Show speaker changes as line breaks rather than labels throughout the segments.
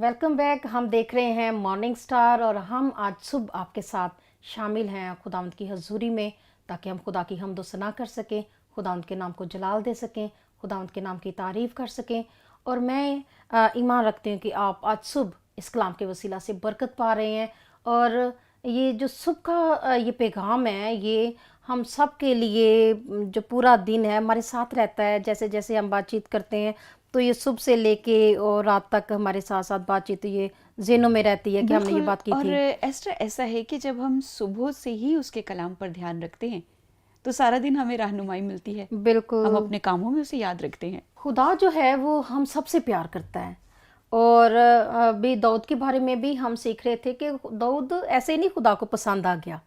Welcome back. हम देख रहे हैं मॉर्निंग स्टार और हम आज सुबह आपके साथ शामिल हैं खुदावंद की हजूरी में, ताकि हम खुदा की हम्द व सना कर सकें, खुदावंद के नाम को जलाल दे सकें, खुदावंद के नाम की तारीफ़ कर सकें। और मैं ईमान रखती हूँ कि आप आज सुबह इस कलाम के वसीला से बरकत पा रहे हैं। और ये जो सुबह का ये पैगाम है, ये हम सब के लिए जो पूरा दिन है हमारे साथ रहता है। जैसे जैसे हम बातचीत करते हैं तो ये सुबह से लेके और रात तक हमारे साथ साथ बातचीत ये ज़हनों में रहती है कि हमने ये
बिल्कुल।
बात की
और
थी।
एस्टर, ऐसा है कि जब हम सुबह से ही उसके कलाम पर ध्यान रखते हैं तो सारा दिन हमें रहनुमाई मिलती है, हम
बिल्कुल।
अपने कामों में उसे याद रखते हैं।
खुदा जो है वो हम सबसे प्यार करता है। और अभी दाऊद के बारे में भी हम सीख रहे थे कि दाऊद ऐसे ही नहीं खुदा को पसंद आ गया।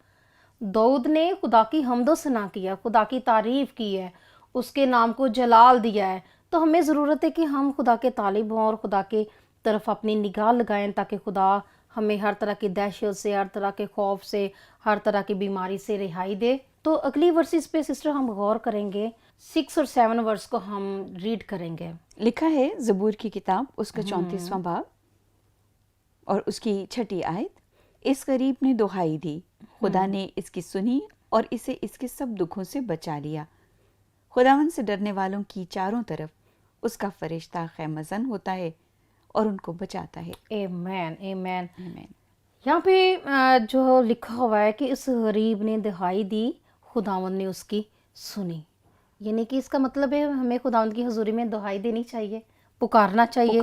दाऊद ने खुदा की हम्दो सना किया, खुदा की तारीफ़ की है, उसके नाम को जलाल दिया है। तो हमें ज़रूरत है कि हम खुदा के तालिब हों और खुदा की तरफ अपनी निगाह लगाएं, ताकि खुदा हमें हर तरह की दहशत से, हर तरह के खौफ से, हर तरह की बीमारी से रिहाई दे। तो अगली वर्सेस पे सिस्टर हम गौर करेंगे, 6 और 7 वर्स को हम रीड करेंगे।
लिखा है ज़बूर की किताब उसका 34वां बाब और उसकी 6ठी आयत। इस गरीब ने दुहाई दी, खुदा ने इसकी सुनी और इसे इसके सब दुखों से बचा लिया। खुदावन से डरने वालों की चारों तरफ उसका फरिश्ता खैमज़न होता है और उनको बचाता है।
आमीन आमीन।
आमीन।
यहाँ पे जो लिखा हुआ है कि इस गरीब ने दुहाई दी, खुदावंद ने उसकी सुनी। यानी कि इसका मतलब है हमें खुदावंद की हजूरी में दुहाई देनी चाहिए, पुकारना चाहिए,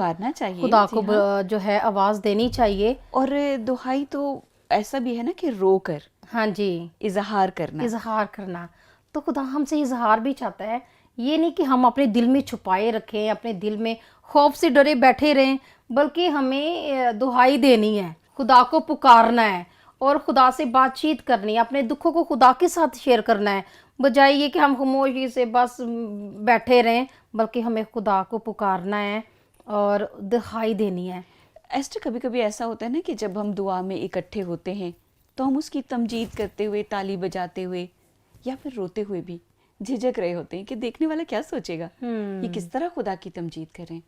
खुदा
जी
को
हाँ।
जो है आवाज़ देनी चाहिए।
और दुहाई तो ऐसा भी है ना कि रो कर
हाँ जी,
इजहार करना।
इजहार करना। तो खुदा हमसे इजहार भी चाहता है। ये नहीं कि हम अपने दिल में छुपाए रखें, अपने दिल में खौफ से डरे बैठे रहें, बल्कि हमें दुहाई देनी है, खुदा को पुकारना है और खुदा से बातचीत करनी है, अपने दुखों को खुदा के साथ शेयर करना है, बजाय ये कि हम खामोशी से बस बैठे रहें, बल्कि हमें खुदा को पुकारना है और दुहाई देनी है।
एस्टर, कभी कभी ऐसा होता है ना कि जब हम दुआ में इकट्ठे होते हैं तो हम उसकी तमजीद करते हुए, ताली बजाते हुए या फिर रोते हुए भी झिझक रहे होते हैं कि देखने वाला क्या सोचेगा, ये किस तरह खुदा की तमजीद करें।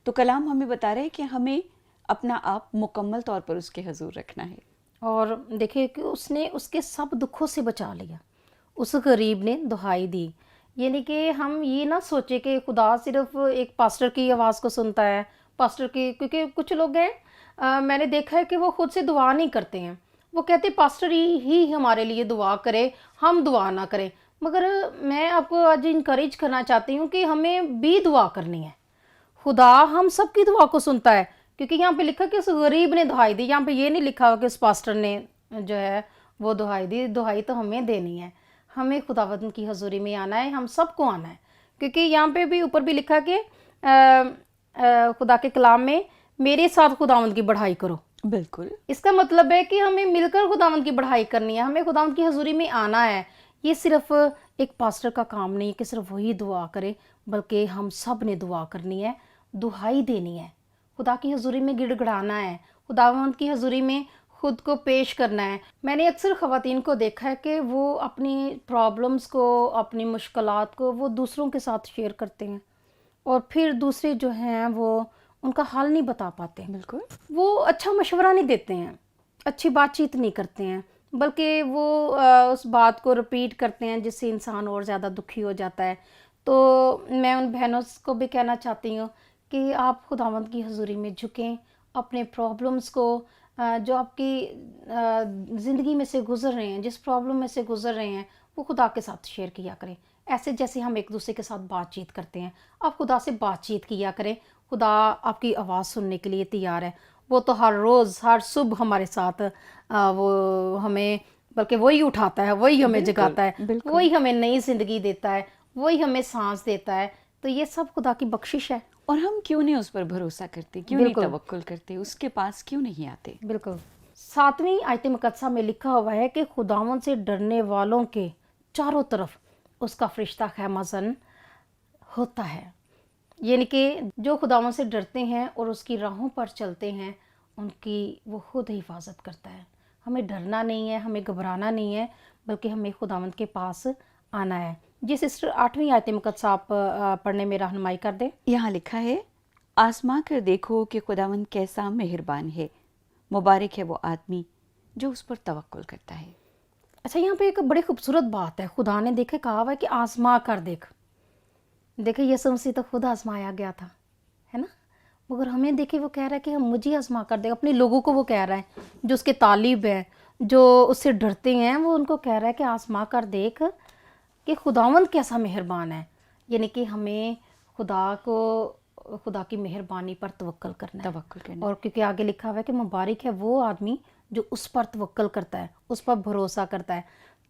तो कलाम हमें बता रहे हैं कि हमें अपना आप मुकम्मल तौर पर उसके हजूर रखना है।
और देखिए कि उसने उसके सब दुखों से बचा लिया, उस गरीब ने दुहाई दी। यानी कि हम ये ना सोचे कि खुदा सिर्फ एक पास्टर की आवाज़ को सुनता है, पास्टर की, क्योंकि कुछ लोग हैं मैंने देखा है कि वो खुद से दुआ नहीं करते हैं। वो कहते पास्टर ही हमारे लिए दुआ करे, हम दुआ ना करें। मगर मैं आपको आज इनकरेज करना चाहती हूँ कि हमें भी दुआ करनी है। खुदा हम सबकी दुआ को सुनता है, क्योंकि यहाँ पे लिखा कि उस गरीब ने दुहाई दी। यहाँ पे ये नहीं लिखा हुआ कि उस पास्टर ने जो है वो दुहाई दी। दुहाई तो हमें देनी है, हमें खुदावंद की हजूरी में आना है, हम सबको आना है। क्योंकि यहाँ पे भी ऊपर भी लिखा कि खुदा के कलाम में मेरे साथ खुदावंद की बढ़ाई करो।
बिल्कुल।
इसका मतलब है कि हमें मिलकर खुदावंद की बढ़ाई करनी है, हमें खुदावंद की हजूरी में आना है। ये सिर्फ एक पास्टर का काम नहीं है कि सिर्फ वही दुआ करे, बल्कि हम सब ने दुआ करनी है, दुहाई देनी है, खुदा की हजूरी में गिड़गिड़ाना है, खुदावंद की हजूरी में खुद को पेश करना है। मैंने अक्सर ख़वातीन को देखा है कि वो अपनी प्रॉब्लम्स को, अपनी मुश्किलात को वो दूसरों के साथ शेयर करते हैं और फिर दूसरे जो हैं वो उनका हाल नहीं बता पाते।
बिल्कुल।
वो अच्छा मशवरा नहीं देते हैं, अच्छी बातचीत नहीं करते हैं, बल्कि वो उस बात को रिपीट करते हैं, जिससे इंसान और ज़्यादा दुखी हो जाता है। तो मैं उन बहनों को भी कहना चाहती हूँ कि आप खुदावंद की हजूरी में झुकें, अपने प्रॉब्लम्स को जो आपकी ज़िंदगी में से गुजर रहे हैं, जिस प्रॉब्लम में से गुजर रहे हैं, वो खुदा के साथ शेयर किया करें। ऐसे जैसे हम एक दूसरे के साथ बातचीत करते हैं, आप खुदा से बातचीत किया करें। खुदा आपकी आवाज़ सुनने के लिए तैयार है। वो तो हर रोज़, हर सुबह हमारे साथ वो हमें, बल्कि वही उठाता है, वही हमें जगाता है,
बिल्कुल।
वही हमें नई ज़िंदगी देता है, वही हमें सांस देता है। तो ये सब खुदा की बख्शिश है।
और हम क्यों नहीं उस पर भरोसा करते, क्यों नहीं
बिल्कुल।
तवक्कुल करते, उसके पास क्यों नहीं आते।
बिल्कुल। 7वीं आयत मुकद्दसा में लिखा हुआ है कि खुदावन से डरने वालों के चारों तरफ उसका फरिश्ता खैमज़न होता है। यानी कि जो खुदावन से डरते हैं और उसकी राहों पर चलते हैं, उनकी वो खुद हिफाजत करता है। हमें डरना नहीं है, हमें घबराना नहीं है, बल्कि हमें खुदावंद के पास आना है। जी सिस्टर, 8वीं आयत मुकद्दसा आप पढ़ने में रहनुमाई कर दें।
यहाँ लिखा है, आजमा कर देखो कि खुदावंद कैसा मेहरबान है, मुबारक है वो आदमी जो उस पर तवक्कुल करता है।
अच्छा, यहाँ पे एक बड़ी खूबसूरत बात है, खुदा ने देखे कहा हुआ है कि आजमा कर देख। देखिए यीशु मसीह तो खुद आजमाया गया था, है ना, मगर हमें देखिए वो कह रहा है कि हम मुझे आजमा कर देख। अपने लोगों को वो कह रहा है, जो उसके तालिब हैं, जो उससे डरते हैं, वो उनको कह रहा है कि आजमा कर देख कि खुदावंद कैसा मेहरबान है। यानी कि हमें खुदा की मेहरबानी पर तवक्कल करना है।
तवक्कुल करना।
और क्योंकि आगे लिखा हुआ है कि मुबारक है वो आदमी जो उस पर तवक्कल करता है, उस पर भरोसा करता है।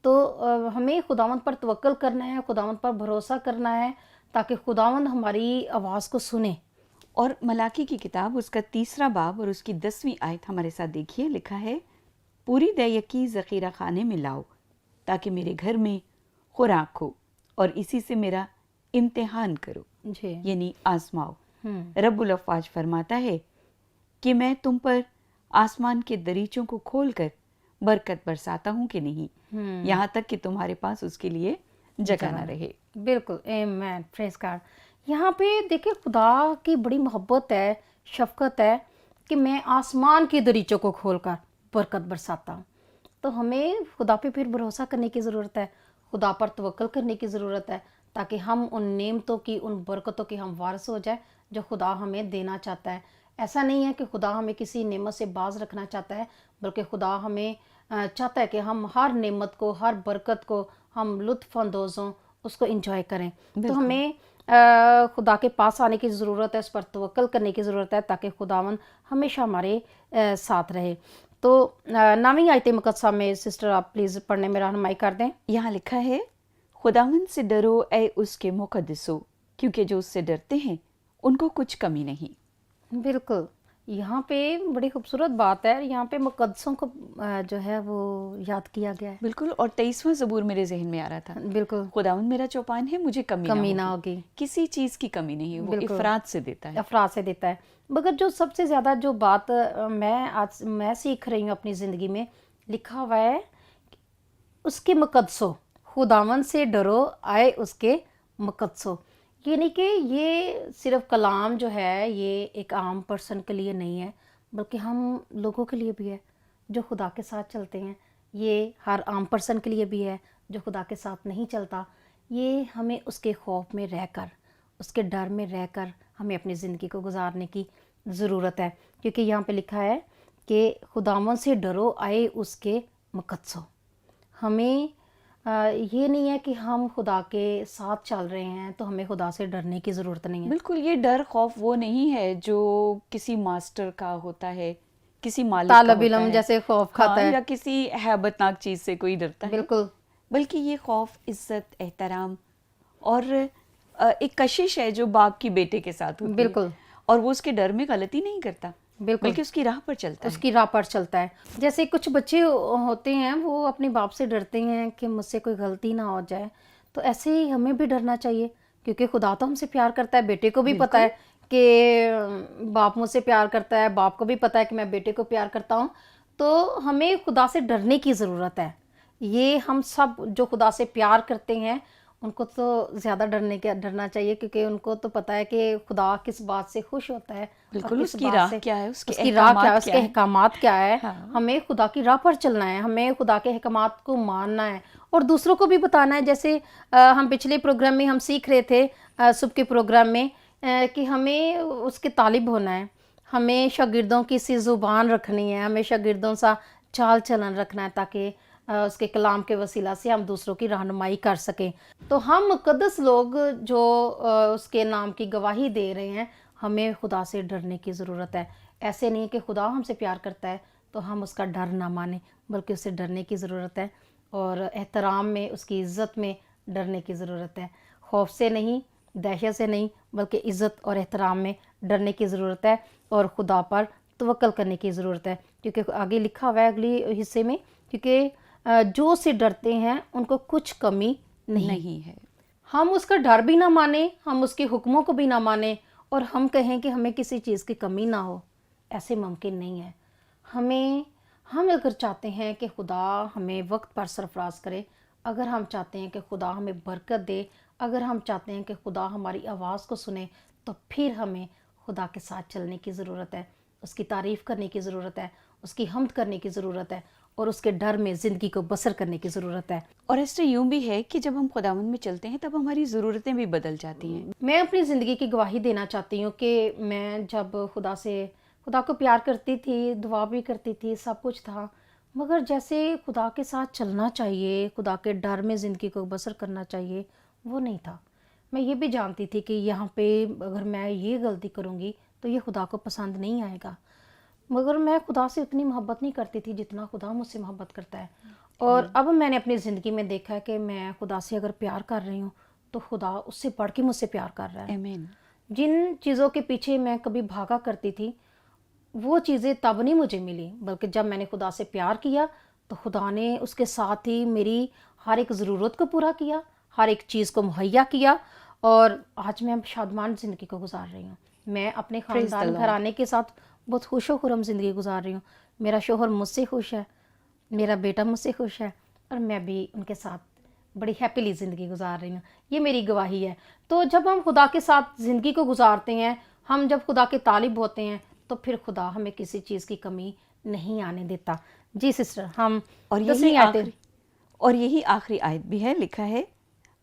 तो हमें खुदावंद पर तवक्कल करना है, खुदावंद पर भरोसा करना है, ताकि खुदावंद हमारी आवाज़ को सुने।
और मलाकी की किताब उसका 3 बाब और उसकी 10वीं आयत हमारे साथ देखिए, लिखा है, पूरी दयकी ज़ख़ीरा खाने में लाओ ताकि मेरे घर में खुराक हो और इसी से मेरा इम्तिहान करो,
जी।
यानी आजमाओ। रब्बुल अफ़वाज फरमाता है कि मैं तुम पर आसमान के दरीचों को खोलकर बरकत बरसाता हूँ कि नहीं, यहाँ तक कि तुम्हारे पास उसके लिए जगह ना रहे।
बिल्कुल, आमीन, प्रेज़ गॉड। यहाँ पे देखिए खुदा की बड़ी मोहब्बत है, शफ़क़त है कि मैं आसमान के दरीचों को खोलकर बरकत बरसाता हूँ। तो हमें खुदा पे फिर भरोसा करने की ज़रूरत है, खुदा पर तवक्कल करने की ज़रूरत है, ताकि हम उन नेमतों की, उन बरकतों के हम वारिस हो जाए जो खुदा हमें देना चाहता है। ऐसा नहीं है कि खुदा हमें किसी नेमत से बाज रखना चाहता है, बल्कि खुदा हमें चाहता है कि हम हर नेमत को, हर बरकत को हम लुत्फ़ अंदोज़ हों, उसको इंजॉय करें। तो हमें खुदा के पास आने की ज़रूरत है, उस पर तवक्कल करने की ज़रूरत है, ताकि खुदावंद हमेशा हमारे साथ रहे। तो नामी आयत मुक़द्दसा में सिस्टर आप प्लीज़ पढ़ने में रहनुमाई कर दें।
यहाँ लिखा है, खुदावंद से डरो ऐ उसके मुक़द्दसों, क्योंकि जो उससे डरते हैं उनको कुछ कमी नहीं।
बिल्कुल, यहाँ पे बड़ी खूबसूरत बात है, यहाँ पे मुक़द्दसों को जो है वो याद किया गया है।
बिल्कुल। और 23वां ज़बूर मेरे ज़हन में आ रहा था,
बिल्कुल,
खुदावंद मेरा चौपान है, मुझे
कमी ना होगी।
किसी चीज़ की कमी नहीं, वो
बिल्कुल।
इफ़रात से देता है।
अफराद से देता है। मगर जो सबसे ज़्यादा जो बात मैं सीख रही हूँ अपनी ज़िंदगी में, लिखा हुआ है, उसके मुक़द्दसों, खुदावंद से डरो आए उसके मुक़द्दसों। यानी कि ये सिर्फ कलाम जो है ये एक आम पर्सन के लिए नहीं है, बल्कि हम लोगों के लिए भी है जो खुदा के साथ चलते हैं। ये हर आम पर्सन के लिए भी है जो खुदा के साथ नहीं चलता। ये हमें उसके खौफ में रहकर, उसके डर में रहकर हमें अपनी ज़िंदगी को गुजारने की ज़रूरत है, क्योंकि यहाँ पे लिखा है कि खुदावंद से डरो आए उसके मुक़द्दसों। हमें ये नहीं है कि हम खुदा के साथ चल रहे हैं तो हमें खुदा से डरने की ज़रूरत नहीं है।
बिल्कुल, ये डर खौफ वो नहीं है जो किसी मास्टर का होता है, किसी मालिक का
तालब
होता
इल्म
है,
जैसे खौफ खाता है।
या किसी हैबतनाक चीज़ से कोई डरता है।
बिल्कुल,
बल्कि ये खौफ, इज्जत, एहतराम और एक कशिश है जो बाप की बेटे के साथ होती है।
बिल्कुल,
और वो उसके डर में गलती नहीं करता,
बिल्कुल,
बल्कि उसकी राह पर चलता है।
उसकी राह पर चलता है। जैसे कुछ बच्चे होते हैं वो अपने बाप से डरते हैं कि मुझसे कोई गलती ना हो जाए, तो ऐसे ही हमें भी डरना चाहिए, क्योंकि खुदा तो हमसे प्यार करता है। बेटे को भी पता है कि बाप मुझसे प्यार करता है, बाप को भी पता है कि मैं बेटे को प्यार करता हूँ। तो हमें खुदा से डरने की ज़रूरत है। ये हम सब जो खुदा से प्यार करते हैं उनको तो ज़्यादा डरना चाहिए, क्योंकि उनको तो पता है कि खुदा किस बात से खुश होता है और
बिल्कुल,
किस
उसकी
बात
राह
से,
क्या है, उसके
उसकी राह क्या है,
अहकामात
उसके
क्या है।
अहकामात क्या है।
हाँ।
हमें खुदा की राह पर चलना है, हमें खुदा के अहकामात को मानना है और दूसरों को भी बताना है। जैसे हम पिछले प्रोग्राम में हम सीख रहे थे, सुबह के प्रोग्राम में, कि हमें उसके तालिब होना है, हमें शागिर्दों की सी ज़ुबान रखनी है, हमें शागिर्दों सा चाल चलन रखना है, ताकि उसके कलाम के वसीला से हम दूसरों की रहनुमाई कर सकें। तो हम मुक़द्दस लोग जो उसके नाम की गवाही दे रहे हैं, हमें खुदा से डरने की ज़रूरत है। ऐसे नहीं कि खुदा हमसे प्यार करता है तो हम उसका डर ना माने, बल्कि उससे डरने की ज़रूरत है और एहतराम में, उसकी इज़्ज़त में डरने की ज़रूरत है। खौफ से नहीं, दहशत से नहीं, बल्कि इज़्ज़त और एहतराम में डरने की ज़रूरत है और खुदा पर तवक्कल करने की ज़रूरत है, क्योंकि आगे लिखा हुआ है अगली हिस्से में, क्योंकि जो उससे डरते हैं उनको कुछ कमी नहीं
है।
हम उसका डर भी ना माने, हम उसके हुक्मों को भी ना माने और हम कहें कि हमें किसी चीज़ की कमी ना हो, ऐसे मुमकिन नहीं है। हम अगर चाहते हैं कि खुदा हमें वक्त पर सरफराज करे, अगर हम चाहते हैं कि खुदा हमें बरकत दे, अगर हम चाहते हैं कि खुदा हमारी आवाज़ को सुने, तो फिर हमें خدا کے ساتھ چلنے کی ضرورت ہے، اس کی تعریف کرنے کی ضرورت ہے، اس کی حمد کرنے کی ضرورت ہے، اور اس کے ڈر میں زندگی کو بسر کرنے کی ضرورت ہے۔
اور ایسا یوں بھی ہے کہ جب ہم خداوند میں چلتے ہیں تب ہماری ضرورتیں بھی بدل جاتی ہیں۔
میں اپنی زندگی کی گواہی دینا چاہتی ہوں کہ میں جب خدا کو پیار کرتی تھی، دعا بھی کرتی تھی، سب کچھ تھا، مگر جیسے خدا کے ساتھ چلنا چاہیے، خدا کے ڈر میں زندگی کو بسر کرنا چاہیے، وہ نہیں تھا۔ میں یہ بھی جانتی تھی کہ یہاں پہ اگر میں یہ غلطی کروں گی تو یہ خدا کو پسند نہیں آئے گا، مگر میں خدا سے اتنی محبت نہیں کرتی تھی جتنا خدا مجھ سے محبت کرتا ہے۔ اور اب میں نے اپنی زندگی میں دیکھا ہے کہ میں خدا سے اگر پیار کر رہی ہوں تو خدا اس سے بڑھ کے مجھ سے پیار کر رہا ہے۔
آمین۔
جن چیزوں کے پیچھے میں کبھی بھاگا کرتی تھی وہ چیزیں تب نہیں مجھے ملی، بلکہ جب میں نے خدا سے پیار کیا تو خدا نے اس کے ساتھ ہی میری ہر ایک ضرورت کو پورا کیا، ہر ایک چیز کو مہیا کیا، اور آج میں شادمان زندگی کو گزار رہی ہوں۔ میں اپنے
Praise the
خاندان
Lord۔
گھرانے کے ساتھ بہت خوش و خرم زندگی گزار رہی ہوں۔ میرا شوہر مجھ سے خوش ہے، میرا بیٹا مجھ سے خوش ہے، اور میں بھی ان کے ساتھ بڑی ہیپیلی زندگی گزار رہی ہوں۔ یہ میری گواہی ہے۔ تو جب ہم خدا کے ساتھ زندگی کو گزارتے ہیں، ہم جب خدا کے طالب ہوتے ہیں تو پھر خدا ہمیں کسی چیز کی کمی نہیں آنے دیتا۔ جی سسٹر، ہم
اور یہی آخری آیت بھی ہے، لکھا ہے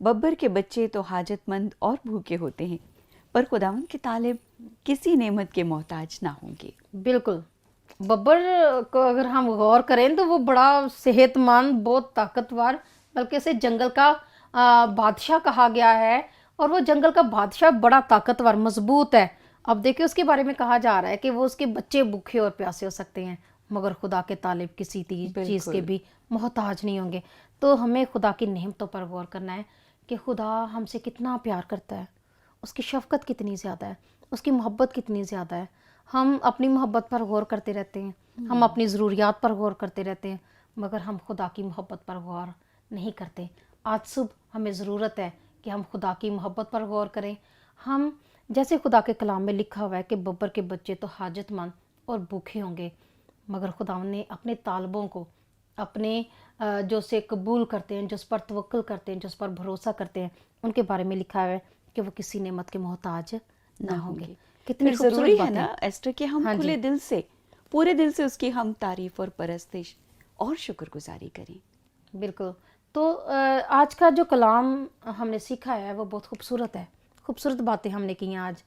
ببر کے بچے تو حاجت مند اور بھوکے ہوتے ہیں، پر خداوند کے طالب کسی نعمت کے محتاج نہ ہوں گے۔
بالکل، ببر کو اگر ہم غور کریں تو وہ بڑا صحت مند، بہت طاقتور، بلکہ اسے جنگل کا بادشاہ کہا گیا ہے، اور وہ جنگل کا بادشاہ بڑا طاقتور، مضبوط ہے۔ اب دیکھیں اس کے بارے میں کہا جا رہا ہے کہ وہ اس کے بچے بھوکے اور پیاسے ہو سکتے ہیں، مگر خدا کے طالب کسی چیز کے بھی محتاج نہیں ہوں گے۔ تو ہمیں خدا کی نعمتوں پر غور کرنا ہے کہ خدا ہم سے کتنا پیار کرتا ہے، اس کی شفقت کتنی زیادہ ہے، اس کی محبت کتنی زیادہ ہے۔ ہم اپنی محبت پر غور کرتے رہتے ہیں، ہم اپنی ضروریات پر غور کرتے رہتے ہیں، مگر ہم خدا کی محبت پر غور نہیں کرتے۔ آج صبح ہمیں ضرورت ہے کہ ہم خدا کی محبت پر غور کریں۔ ہم جیسے خدا کے کلام میں لکھا ہوا ہے کہ ببر کے بچے تو حاجت مند اور بھوکے ہوں گے، مگر خدا نے اپنے طالبوں کو، اپنے جو اسے قبول کرتے ہیں، جو اس پر توکل کرتے ہیں، جو اس پر بھروسہ کرتے ہیں، ان کے بارے میں لکھا ہوا ہے کہ وہ کسی نعمت کے محتاج نہ ہوں گے۔ کتنی
ضروری
خوبصورت
ہے
بات
نا
ہے
ایسٹر کہ ہم کھلے دل سے، پورے دل سے اس کی ہم تعریف اور پرستش اور شکر گزاری کریں۔
بالکل۔ تو آج کا جو کلام ہم نے سیکھا ہے وہ بہت خوبصورت ہے، خوبصورت باتیں ہم نے کی ہیں آج،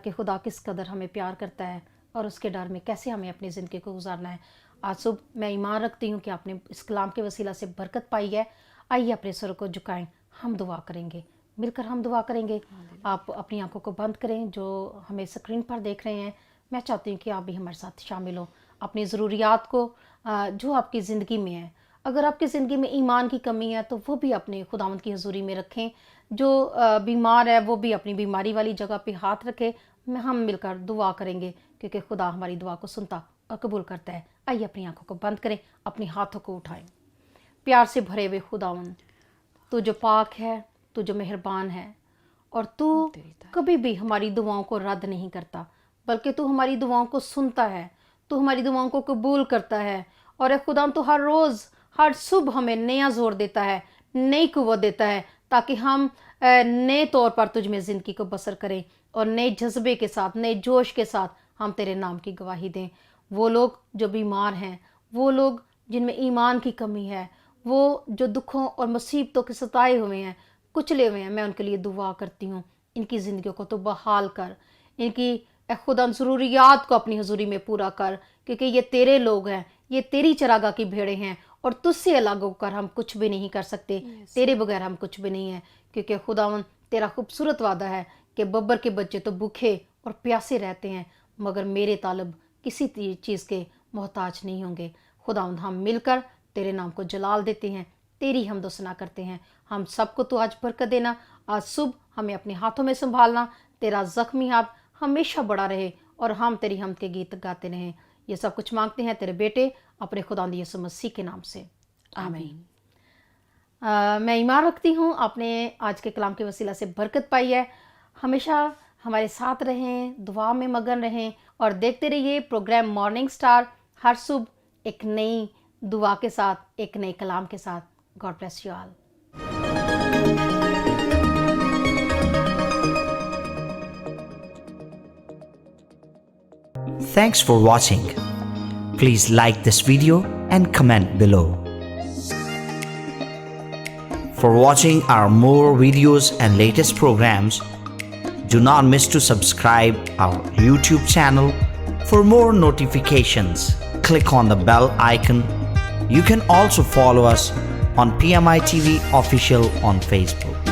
کہ خدا کس قدر ہمیں پیار کرتا ہے اور اس کے ڈر میں کیسے ہمیں اپنی زندگی کو گزارنا ہے۔ آج صبح میں ایمان رکھتی ہوں کہ آپ نے اس کلام کے وسیلہ سے برکت پائی ہے۔ آئیے اپنے سر کو جھکائیں، ہم دعا کریں گے، مل کر ہم دعا کریں گے۔ آپ اپنی آنکھوں کو بند کریں، جو ہمیں اسکرین پر دیکھ رہے ہیں، میں چاہتی ہوں کہ آپ بھی ہمارے ساتھ شامل ہوں۔ اپنی ضروریات کو جو آپ کی زندگی میں ہے، اگر آپ کی زندگی میں ایمان کی کمی ہے تو وہ بھی اپنے خداوند کی حضوری میں رکھیں۔ جو بیمار ہے وہ بھی اپنی بیماری والی جگہ پہ ہاتھ رکھے۔ ہم مل کر دعا کریں گے، کیونکہ خدا ہماری دعا کو سنتا اور قبول کرتا ہے۔ آئیے اپنی آنکھوں کو بند کریں، اپنے ہاتھوں کو اٹھائیں۔ پیار سے بھرے ہوئے خداوند، تو جو پاک ہے، تو جو مہربان ہے، اور تو کبھی بھی ہماری دعاؤں کو رد نہیں کرتا، بلکہ تو ہماری دعاؤں کو سنتا ہے، تو ہماری دعاؤں کو قبول کرتا ہے۔ اور اے خداوند، تو ہر روز، ہر صبح ہمیں نیا زور دیتا ہے، نئی قوت دیتا ہے، تاکہ ہم نئے طور پر تجھ میں زندگی کو بسر کریں، اور نئے جذبے کے ساتھ، نئے جوش کے ساتھ ہم تیرے نام کی گواہی دیں۔ وہ لوگ جو بیمار ہیں، وہ لوگ جن میں ایمان کی کمی ہے، وہ جو دکھوں اور مصیبتوں کے ستائے ہوئے ہیں، کچلے ہوئے ہیں، میں ان کے لیے دعا کرتی ہوں۔ ان کی زندگیوں کو تو بحال کر، ان کی اے خدا ضروریات کو اپنی حضوری میں پورا کر، کیونکہ یہ تیرے لوگ ہیں، یہ تیری چراگاہ کی بھیڑیں ہیں، اور تجھ سے الگ ہو کر ہم کچھ بھی نہیں کر سکتے، تیرے بغیر ہم کچھ بھی نہیں ہیں، کیونکہ خداوند تیرا خوبصورت وعدہ ہے کہ ببر کے بچے تو بھوکے اور پیاسے رہتے ہیں، مگر میرے طالب کسی چیز کے محتاج نہیں ہوں گے۔ خداوند، ہم مل کر تیرے نام کو جلال دیتے ہیں، تیری حمد و ثنا کرتے ہیں۔ ہم سب کو تو آج برکت دینا، آج صبح ہمیں اپنے ہاتھوں میں سنبھالنا، تیرا زخمی ہاتھ ہمیشہ بڑا رہے، اور ہم تیری حمد کے گیت گاتے رہیں۔ یہ سب کچھ مانگتے ہیں تیرے بیٹے اپنے خداوند یسوع مسیح کے نام سے، آمین۔ میں ایمان رکھتی ہوں آپ نے آج کے کلام کے وسیلہ سے برکت پائی ہے۔ ہمیشہ ہمارے ساتھ رہیں، دعا میں مگن رہیں، اور دیکھتے رہیے پروگرام مارننگ سٹار، ہر صبح ایک نئی دعا کے ساتھ، ایک نئے کلام کے ساتھ۔ God bless you all.
Thanks for watching. Please like this video and comment below. For watching our more videos and latest programs, do not miss to subscribe our YouTube channel. For more notifications, click on the bell icon. You can also follow us on PMI TV Official on Facebook.